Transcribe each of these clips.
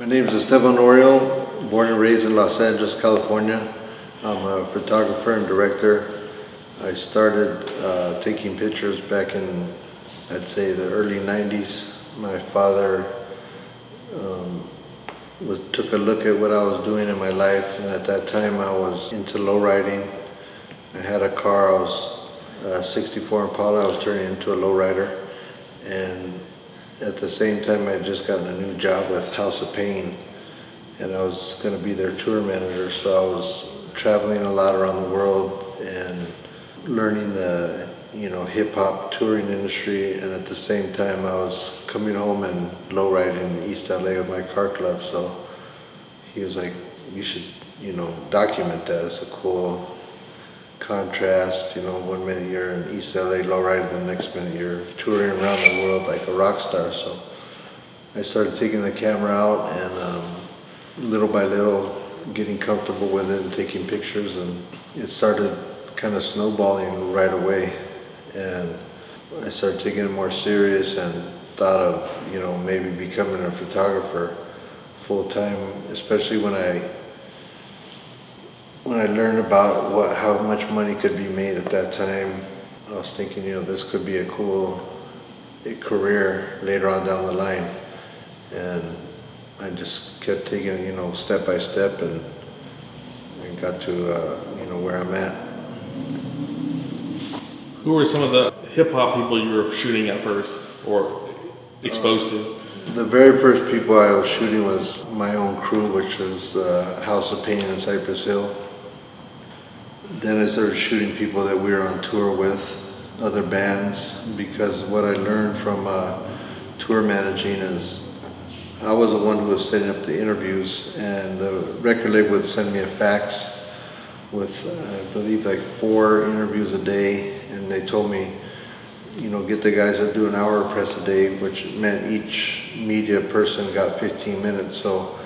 My name is Estevan Oriol, born and raised in Los Angeles, California. I'm a photographer and director. I started taking pictures back in, I'd say, the early 90s. My father took a look at what I was doing in my life, and at that time I was into lowriding. I had a car, I was a 64 Impala, I was turning into a lowrider, and at the same time I had just gotten a new job with House of Pain, and I was going to be their tour manager, so I was traveling a lot around the world and learning the hip-hop touring industry, and at the same time I was coming home and lowriding in East LA with my car club. So he was like, you should document that. It's a cool contrast, 1 minute you're in East LA lowriding, the next minute you're touring around the world like a rock star. So I started taking the camera out and little by little getting comfortable with it and taking pictures, and it started kind of snowballing right away. And I started taking it more serious and thought of, maybe becoming a photographer full time, especially when I learned about how much money could be made at that time. I was thinking, this could be a career later on down the line. And I just kept taking it, step by step, and got to, where I'm at. Who were some of the hip-hop people you were shooting at first, or exposed to? The very first people I was shooting was my own crew, which was House of Pain in Cypress Hill. Then I started shooting people that we were on tour with, other bands, because what I learned from tour managing is I was the one who was setting up the interviews, and the record label would send me a fax with, I believe, like 4 interviews a day, and they told me, get the guys that do an hour press a day, which meant each media person got 15 minutes. So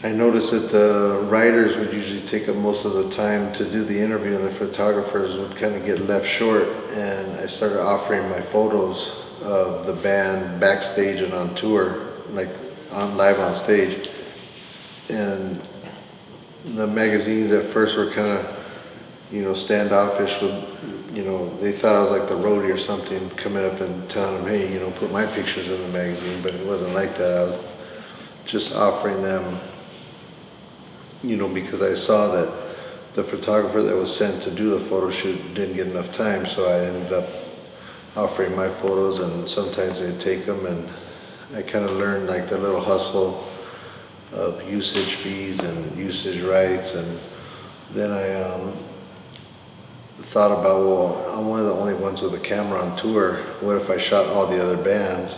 I noticed that the writers would usually take up most of the time to do the interview, and the photographers would kind of get left short. And I started offering my photos of the band backstage and on tour, like live on stage. And the magazines at first were kind of, standoffish with, they thought I was like the roadie or something, coming up and telling them, hey, put my pictures in the magazine, but it wasn't like that. I was just offering them, because I saw that the photographer that was sent to do the photo shoot didn't get enough time, so I ended up offering my photos, and sometimes they'd take them, and I kind of learned like the little hustle of usage fees and usage rights. And then I thought about, well, I'm one of the only ones with a camera on tour. What if I shot all the other bands?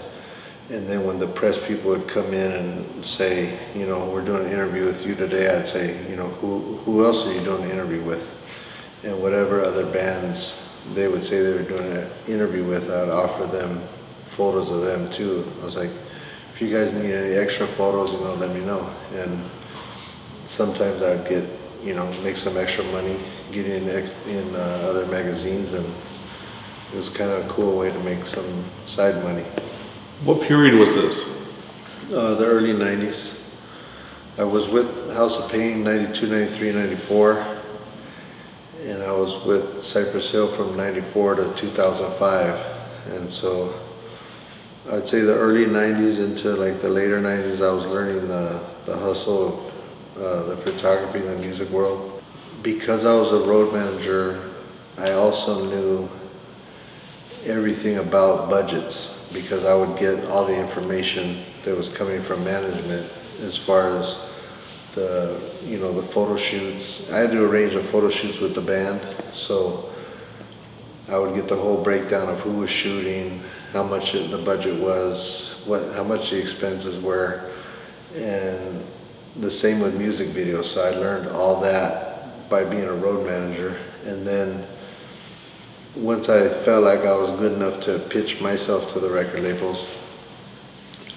And then when the press people would come in and say, we're doing an interview with you today, I'd say, who else are you doing an interview with? And whatever other bands they would say they were doing an interview with, I'd offer them photos of them too. I was like, if you guys need any extra photos, let me know. And sometimes I'd get, make some extra money getting in other magazines, and it was kind of a cool way to make some side money. What period was this? The early 90s. I was with House of Pain 92, 93, 94, and I was with Cypress Hill from 94 to 2005. And so I'd say the early 90s into like the later 90s, I was learning the hustle of the photography and the music world. Because I was a road manager, I also knew everything about budgets, because I would get all the information that was coming from management as far as the photo shoots. I had to arrange the photo shoots with the band, so I would get the whole breakdown of who was shooting, how much the budget was, how much the expenses were, and the same with music videos. So I learned all that by being a road manager. And then once I felt like I was good enough to pitch myself to the record labels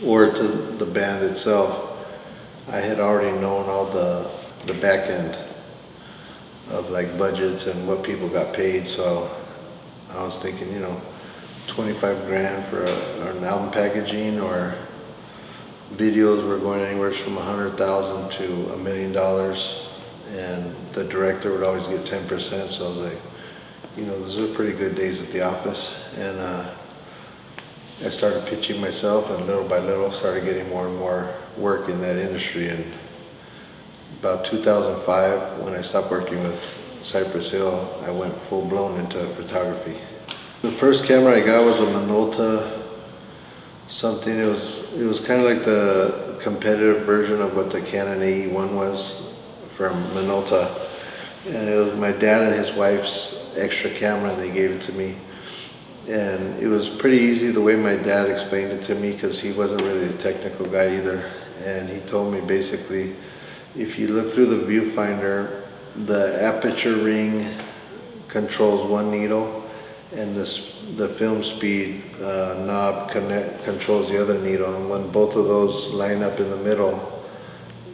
or to the band itself, I had already known all the back end of like budgets and what people got paid. So I was thinking, 25 grand for an album packaging, or Videos were going anywhere from $100,000 to $1 million, and the director would always get 10%. So I was like, those are pretty good days at the office. And I started pitching myself, and little by little started getting more and more work in that industry. And about 2005, when I stopped working with Cypress Hill, I went full blown into photography. The first camera I got was a Minolta something. It was kind of like the competitive version of what the Canon AE-1 was from Minolta. And it was my dad and his wife's extra camera, and they gave it to me. And it was pretty easy the way my dad explained it to me, because he wasn't really a technical guy either. And he told me basically, if you look through the viewfinder, the aperture ring controls one needle, and the film speed knob controls the other needle. And when both of those line up in the middle,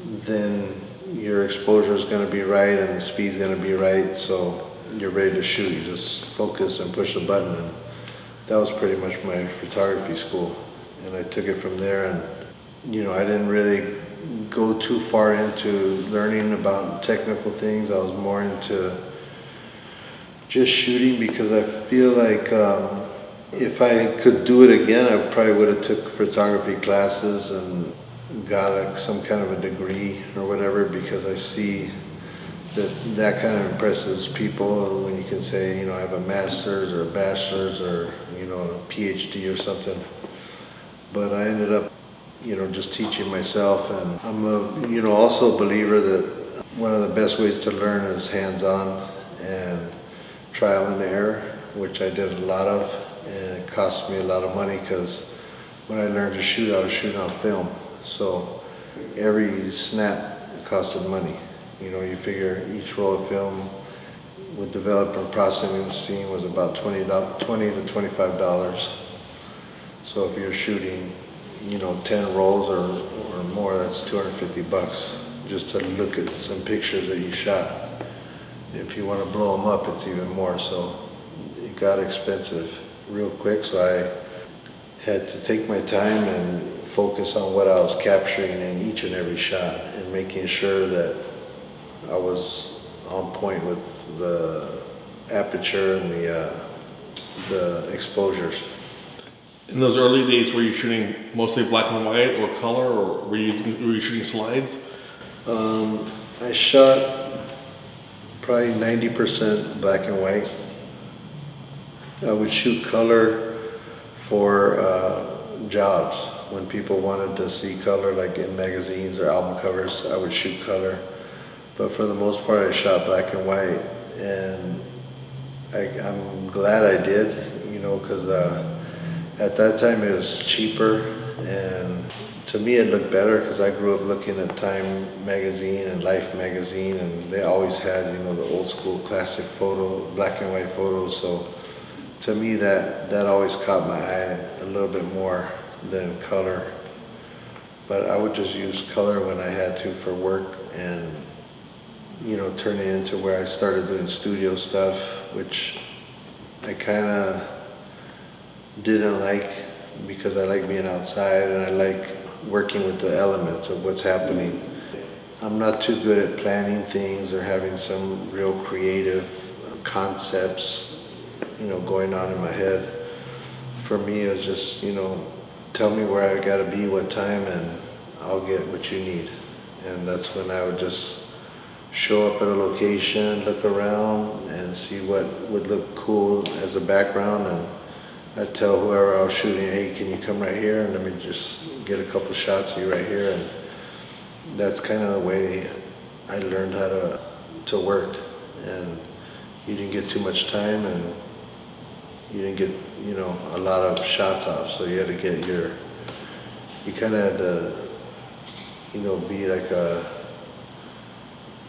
then your exposure is going to be right and the speed is going to be right, so you're ready to shoot. You just focus and push the button. And that was pretty much my photography school, and I took it from there. And I didn't really go too far into learning about technical things. I was more into just shooting, because I feel like if I could do it again, I probably would have took photography classes and got some kind of a degree or whatever, because I see that kind of impresses people when you can say, I have a master's or a bachelor's or, a PhD or something. But I ended up, just teaching myself. And I'm also a believer that one of the best ways to learn is hands-on and trial and error, which I did a lot of, and it cost me a lot of money, because when I learned to shoot, I was shooting on film. So every snap costed money. You figure each roll of film with development and processing scene was about $20 to $25. So if you're shooting, 10 rolls or more, that's $250 just to look at some pictures that you shot. If you want to blow them up, it's even more. So it got expensive real quick. So I had to take my time and focus on what I was capturing in each and every shot, and making sure that I was on point with the aperture and the exposures. In those early days, were you shooting mostly black and white or color, or were you shooting slides? I shot probably 90% black and white. I would shoot color for jobs. When people wanted to see color, like in magazines or album covers, I would shoot color. But for the most part, I shot black and white. And I'm glad I did, because at that time it was cheaper, and to me it looked better, because I grew up looking at Time magazine and Life magazine, and they always had, the old school classic photo, black and white photos. So to me that always caught my eye a little bit more than color. But I would just use color when I had to for work, and turn it into where I started doing studio stuff, which I kind of didn't like, because I like being outside and I like working with the elements of what's happening. I'm not too good at planning things or having some real creative concepts, going on in my head. For me, it was just, tell me where I gotta be, what time, and I'll get what you need. And that's when I would just show up at a location, look around, and see what would look cool as a background. And I'd tell whoever I was shooting, hey, can you come right here and let me just get a couple shots of you right here. And that's kind of the way I learned how to work. And you didn't get too much time, and you didn't get, a lot of shots off. So you had to get you kind of had to, be like a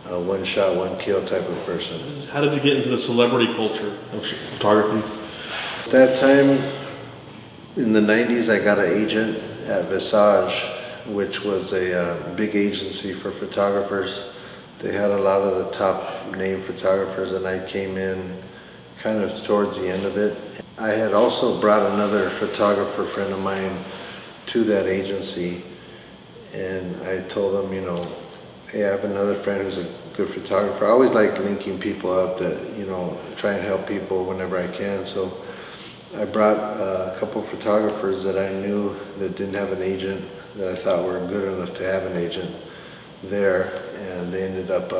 one shot, one kill type of person. How did you get into the celebrity culture of photography? At that time, in the 90s, I got an agent at Visage, which was a big agency for photographers. They had a lot of the top name photographers, and I came in kind of towards the end of it. I had also brought another photographer friend of mine to that agency, And I told them, hey, I have another friend who's a good photographer. I always like linking people up that, try and help people whenever I can. So I brought a couple of photographers that I knew that didn't have an agent, that I thought were good enough to have an agent there. And they ended up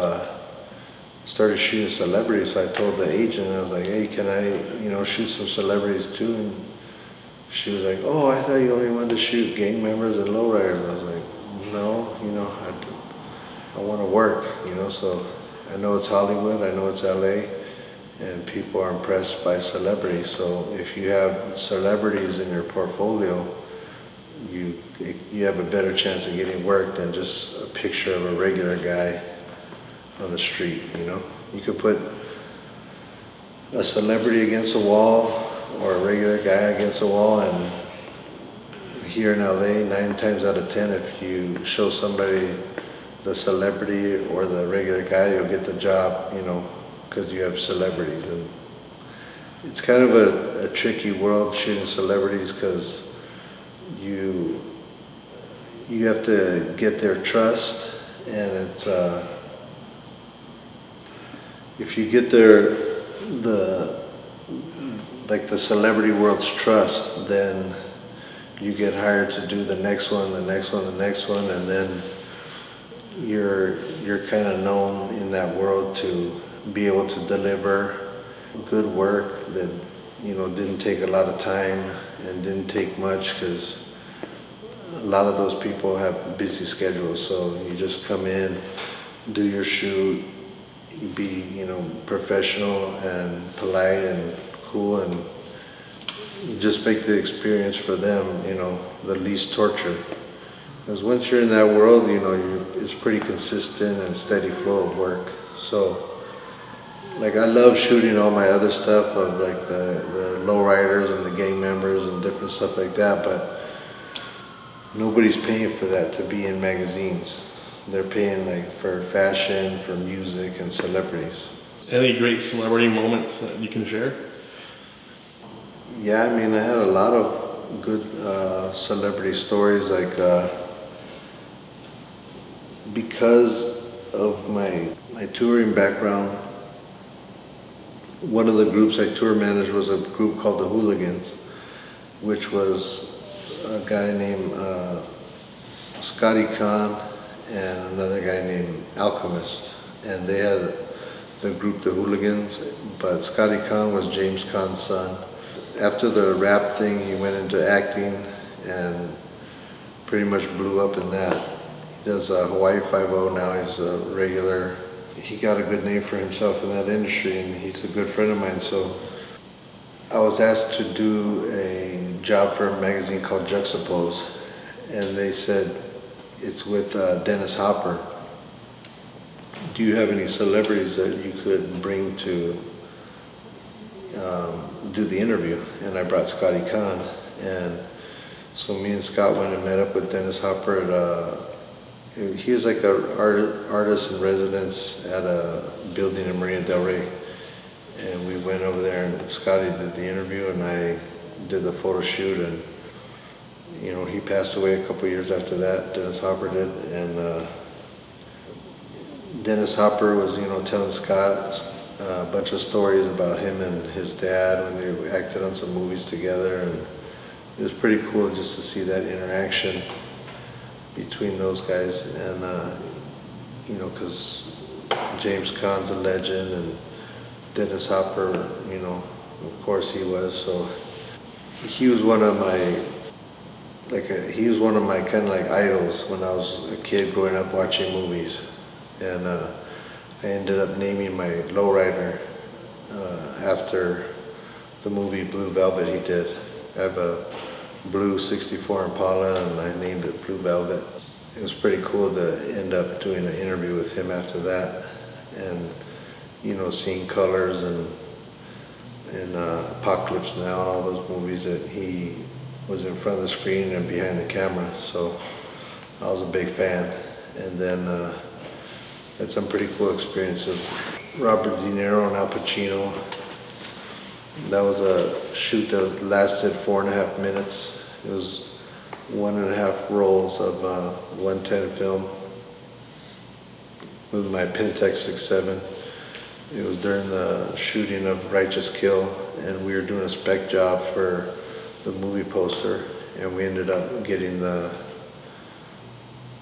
started shooting celebrities. So I told the agent, I was like, hey, can I, shoot some celebrities too? And she was like, oh, I thought you only wanted to shoot gang members and lowriders. I was like, no, I want to work, so I know it's Hollywood, I know it's LA, and people are impressed by celebrities. So if you have celebrities in your portfolio, you have a better chance of getting work than just a picture of a regular guy on the street, You could put a celebrity against a wall or a regular guy against a wall, and here in LA, 9 times out of 10, if you show somebody the celebrity or the regular guy, you'll get the job, because you have celebrities. And it's kind of a tricky world shooting celebrities, because you have to get their trust, and it's if you get the celebrity world's trust, then you get hired to do the next one, the next one, the next one, and then you're kind of known in that world to be able to deliver good work that didn't take a lot of time and didn't take much, because a lot of those people have busy schedules. So you just come in, do your shoot, be professional and polite and cool, and just make the experience for them the least torture. Because once you're in that world, it's pretty consistent and steady flow of work. So, I love shooting all my other stuff of the lowriders and the gang members and different stuff like that, but nobody's paying for that to be in magazines. They're paying for fashion, for music, and celebrities. Any great celebrity moments that you can share? Yeah, I had a lot of good celebrity stories, because of my touring background. One of the groups I tour managed was a group called the Hooligans, which was a guy named Scotty Khan and another guy named Alchemist. And they had the group the Hooligans, but Scotty Khan was James Khan's son. After the rap thing, he went into acting and pretty much blew up in that. He does Hawaii Five-0 now. He's a regular. He got a good name for himself in that industry, and he's a good friend of mine. So I was asked to do a job for a magazine called Juxtaposes, and they said, it's with Dennis Hopper. Do you have any celebrities that you could bring to do the interview? And I brought Scotty Khan, and so me and Scott went and met up with Dennis Hopper at he was like an artist in residence at a building in Marina Del Rey, and we went over there, and Scotty did the interview and I did the photo shoot. And he passed away a couple years after that, Dennis Hopper did. And Dennis Hopper was telling Scott a bunch of stories about him and his dad when they acted on some movies together, and it was pretty cool just to see that interaction between those guys. And because James Caan's a legend, and Dennis Hopper, of course he was. So he was one of my kind of idols when I was a kid growing up watching movies. And I ended up naming my lowrider after the movie Blue Velvet he did. I have a blue 64 Impala, and I named it Blue Velvet. It was pretty cool to end up doing an interview with him after that, and seeing Colors and Apocalypse Now and all those movies that he was in front of the screen and behind the camera. So I was a big fan. And then had some pretty cool experiences. Robert Dinero and Al Pacino. That was a shoot that lasted 4.5 minutes. It was 1.5 rolls of 110 film with my Pentax 6.7. It was during the shooting of Righteous Kill, and we were doing a spec job for the movie poster, and we ended up getting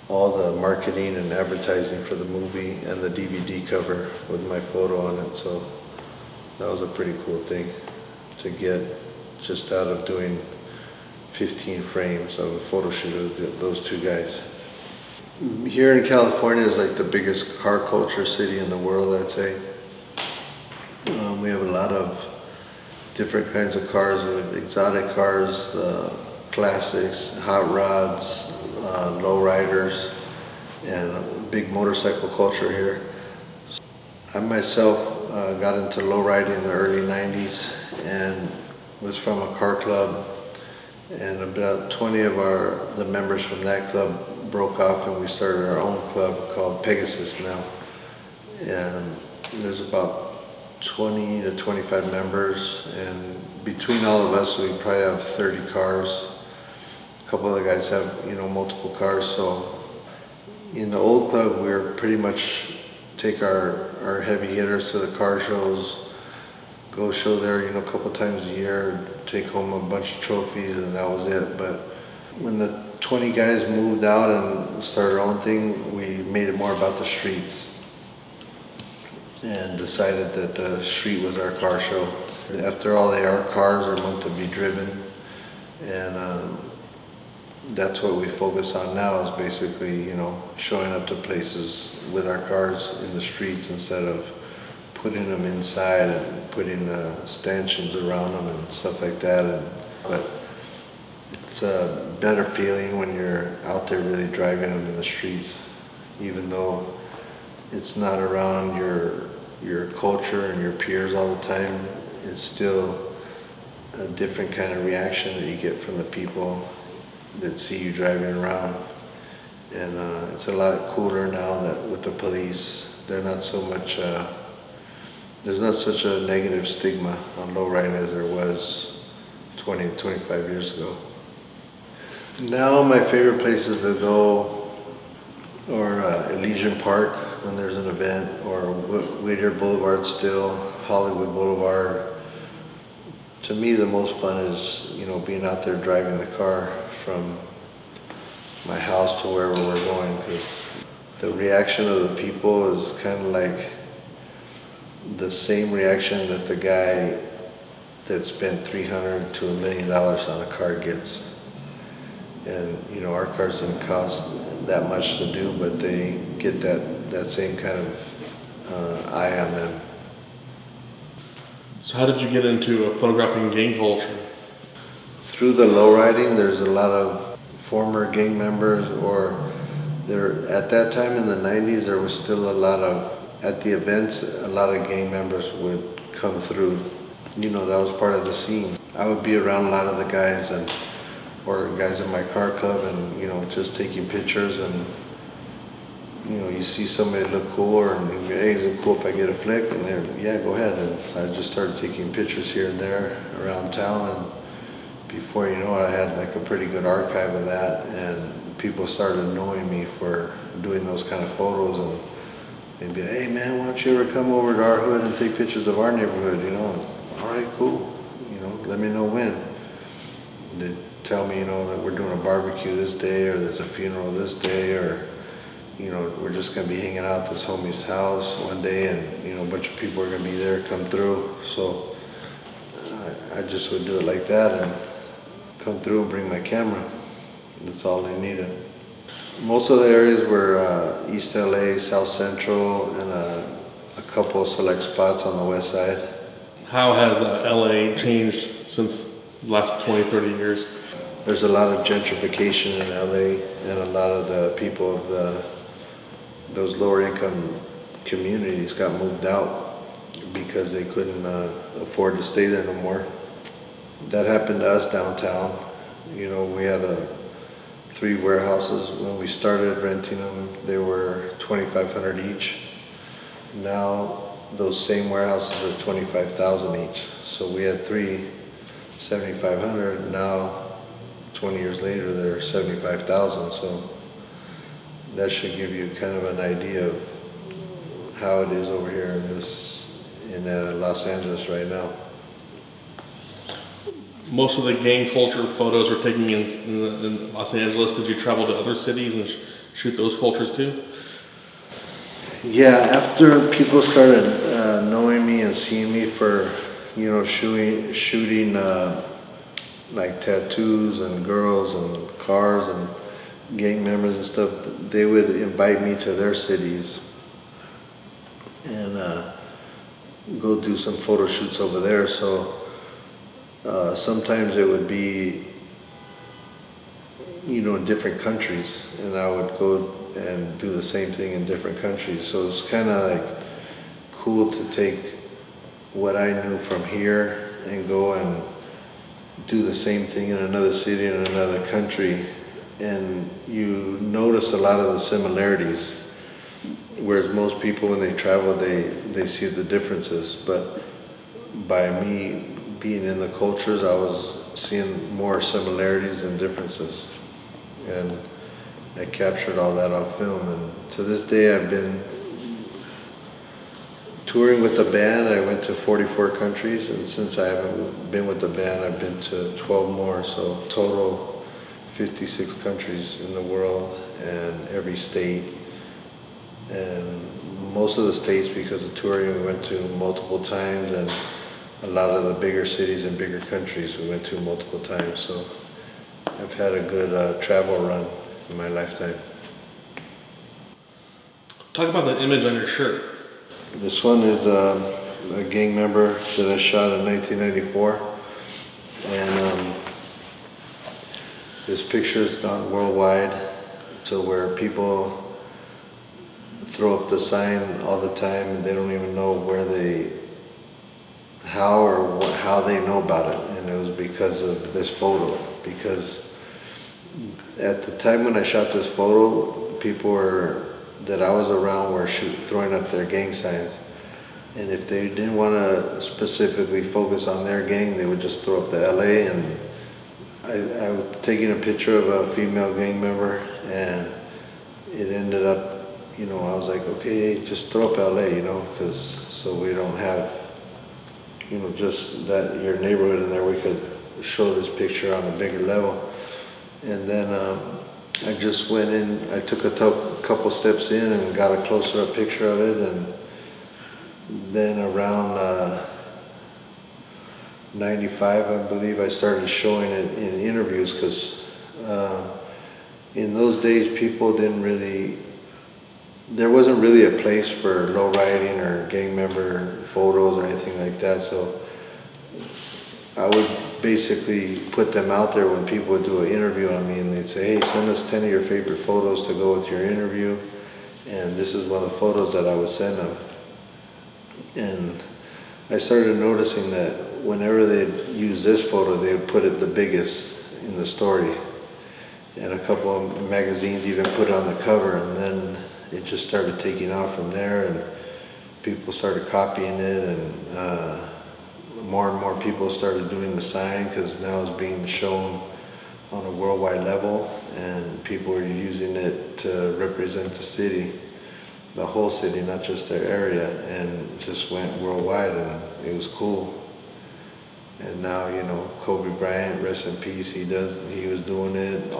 all the marketing and advertising for the movie and the DVD cover with my photo on it. So that was a pretty cool thing to get just out of doing 15 frames of a photo shoot of those two guys. Here in California is like the biggest car culture city in the world, I'd say. We have a lot of different kinds of cars, exotic cars, classics, hot rods, lowriders, and a big motorcycle culture here. I myself got into lowriding in the early 90s and was from a car club, and about 20 of the members from that club broke off and we started our own club called Pegasus now. And there's about 20 to 25 members, and between all of us we probably have 30 cars. A couple of the guys have, multiple cars. So in the old club we were pretty much take our heavy hitters to the car shows, go show there, a couple times a year, take home a bunch of trophies, and that was it. But when the 20 guys moved out and started our own thing, we made it more about the streets and decided that the street was our car show. After all, our cars are meant to be driven, and that's what we focus on now, is basically, showing up to places with our cars in the streets instead of putting them inside and putting stanchions around them and stuff like that. But it's a better feeling when you're out there really driving them in the streets, even though it's not around your culture and your peers all the time. It's still a different kind of reaction that you get from the people that see you driving around. And it's a lot cooler now that with the police, they're not so much, there's not such a negative stigma on lowriding as there was 20, 25 years ago. Now my favorite places to go are Elysian Park when there's an event, or Whittier Boulevard still, Hollywood Boulevard. To me, the most fun is, being out there driving the car from my house to wherever we're going, because the reaction of the people is kind of like the same reaction that the guy that spent $300 to $1 million on a car gets. And our cars didn't cost that much to do, but they get that same kind of eye on them. So how did you get into photographing gang culture? Through the lowriding, there's a lot of former gang members, or at that time in the 90s, there was still a lot of, at the events, a lot of gang members would come through. That was part of the scene. I would be around a lot of the guys or guys in my car club, and just taking pictures, and you see somebody look cool, or hey, is it cool if I get a flick? And they're, yeah, go ahead. And so I just started taking pictures here and there around town, and before you know it, I had like a pretty good archive of that, and people started knowing me for doing those kind of photos, and they'd be, hey man, why don't you ever come over to our hood and take pictures of our neighborhood? All right, cool. Let me know when. They'd tell me, that we're doing a barbecue this day, or there's a funeral this day, or we're just going to be hanging out at this homie's house one day, and a bunch of people are going to be there, come through. So I just would do it like that, and come through and bring my camera. That's all they needed. Most of the areas were East LA, South Central, and a couple of select spots on the west side. How has LA changed since the last 20, 30 years? There's a lot of gentrification in LA, and a lot of the people of those lower income communities got moved out because they couldn't afford to stay there no more. That happened to us downtown. We had 3 warehouses. When we started renting them, they were $2,500 each. Now those same warehouses are $25,000 each. So we had 3, $7,500, now 20 years later, they're 75,000. So that should give you kind of an idea of how it is over here in Los Angeles right now. Most of the gang culture photos are taken in Los Angeles. Did you travel to other cities and shoot those cultures too? Yeah, after people started knowing me and seeing me for, shooting like tattoos and girls and cars and gang members and stuff, they would invite me to their cities and go do some photo shoots over there. So sometimes it would be, different countries, and I would go and do the same thing in different countries. So it's kind of like cool to take what I knew from here and go and do the same thing in another city in another country, and you notice a lot of the similarities, whereas most people when they travel they see the differences. But by me being in the cultures, I was seeing more similarities than differences, and I captured all that on film. And to this day I've been touring with the band. I went to 44 countries, and since I haven't been with the band, I've been to 12 more. So total 56 countries in the world, and every state. And most of the states, because of touring, we went to multiple times, and a lot of the bigger cities and bigger countries we went to multiple times. So I've had a good travel run in my lifetime. Talk about the image on your shirt. This one is a gang member that I shot in 1994, and this picture has gone worldwide to where people throw up the sign all the time, and they don't even know how they know about it. And it was because of this photo. Because at the time when I shot this photo, people that I was around were throwing up their gang signs. And if they didn't want to specifically focus on their gang, they would just throw up the LA. And I was taking a picture of a female gang member, and it ended up, I was like, okay, just throw up LA, so we don't have, just that your neighborhood in there. We could show this picture on a bigger level. And then I just went in, I took a couple steps in and got a closer up picture of it. And then around 95, I believe, I started showing it in interviews, because in those days people there wasn't really a place for lowriding or gang member photos or anything like that. So I would basically put them out there when people would do an interview on me, and they'd say, hey, send us 10 of your favorite photos to go with your interview. And this is one of the photos that I would send them. And I started noticing that whenever they'd use this photo, they would put it the biggest in the story. And a couple of magazines even put it on the cover, and then it just started taking off from there, and people started copying it, and more and more people started doing the sign, because now it's being shown on a worldwide level, and people are using it to represent the city, the whole city, not just their area, and just went worldwide, and it was cool. And now, Kobe Bryant, rest in peace, he was doing it.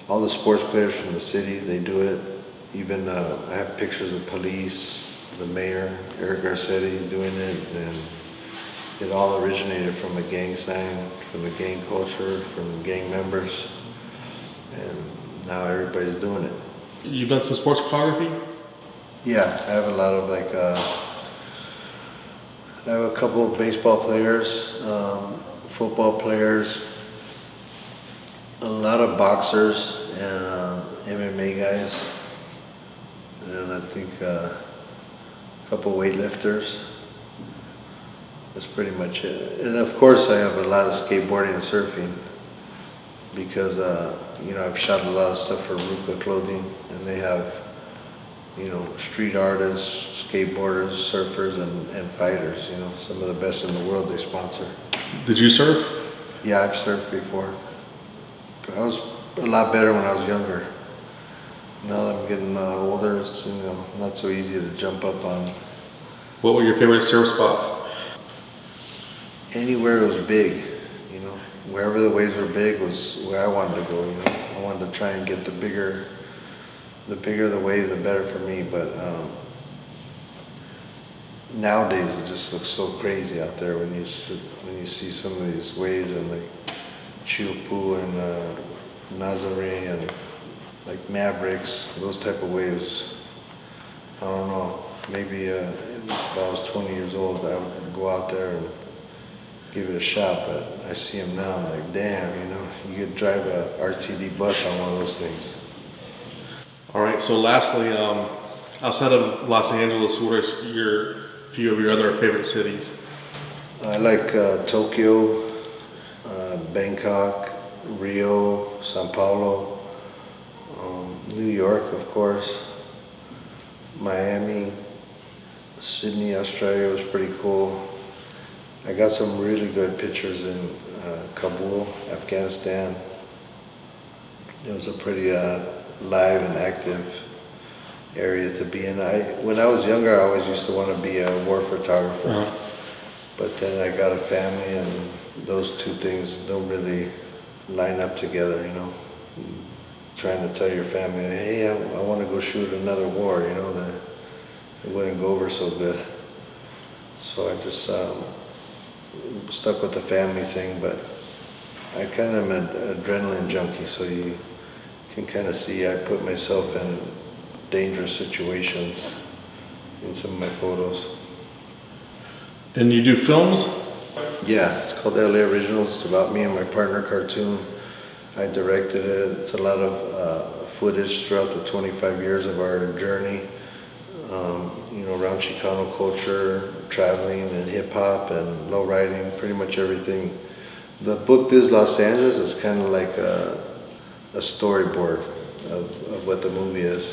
All the sports players from the city, they do it. Even I have pictures of police, the mayor, Eric Garcetti, doing it, and it all originated from a gang sign, from the gang culture, from gang members, and now everybody's doing it. You've done some sports photography? Yeah, I have a lot of I have a couple of baseball players, football players, a lot of boxers, and MMA guys, and I think a couple weightlifters. That's pretty much it. And of course I have a lot of skateboarding and surfing, because I've shot a lot of stuff for Luca clothing, and they have street artists, skateboarders, surfers, and fighters. Some of the best in the world they sponsor. Did you surf? Yeah, I've surfed before. But I was a lot better when I was younger. Now that I'm getting older, it's not so easy to jump up on. What were your favorite surf spots? Anywhere it was big, you know. Wherever the waves were big was where I wanted to go, you know. I wanted to try and get the bigger the wave, the better for me. But nowadays it just looks so crazy out there when you see some of these waves and like Chupu and Nazare and like Mavericks, those type of waves. I don't know. Maybe if I was 20 years old, I would go out there and give it a shot. But I see them now, I'm like, damn, you know, you could drive a RTD bus on one of those things. All right, so lastly, outside of Los Angeles, what are your few of your other favorite cities? I like Tokyo, Bangkok, Rio, Sao Paulo, New York, of course, Miami, Sydney, Australia was pretty cool. I got some really good pictures in Kabul, Afghanistan. It was a pretty live and active area to be in. When I was younger, I always used to want to be a war photographer. Uh-huh. But then I got a family, and those two things don't really line up together, you know. Trying to tell your family, hey, I want to go shoot another war, you know, that it wouldn't go over so good. So I just stuck with the family thing, but I kind of am an adrenaline junkie, so you can kind of see I put myself in dangerous situations in some of my photos. And you do films? Yeah, it's called LA Originals. It's about me and my partner cartoon. I directed it. It's a lot of footage throughout the 25 years of our journey, you know, around Chicano culture, traveling and hip hop and low riding, pretty much everything. The book This Los Angeles is kind of like a storyboard of what the movie is.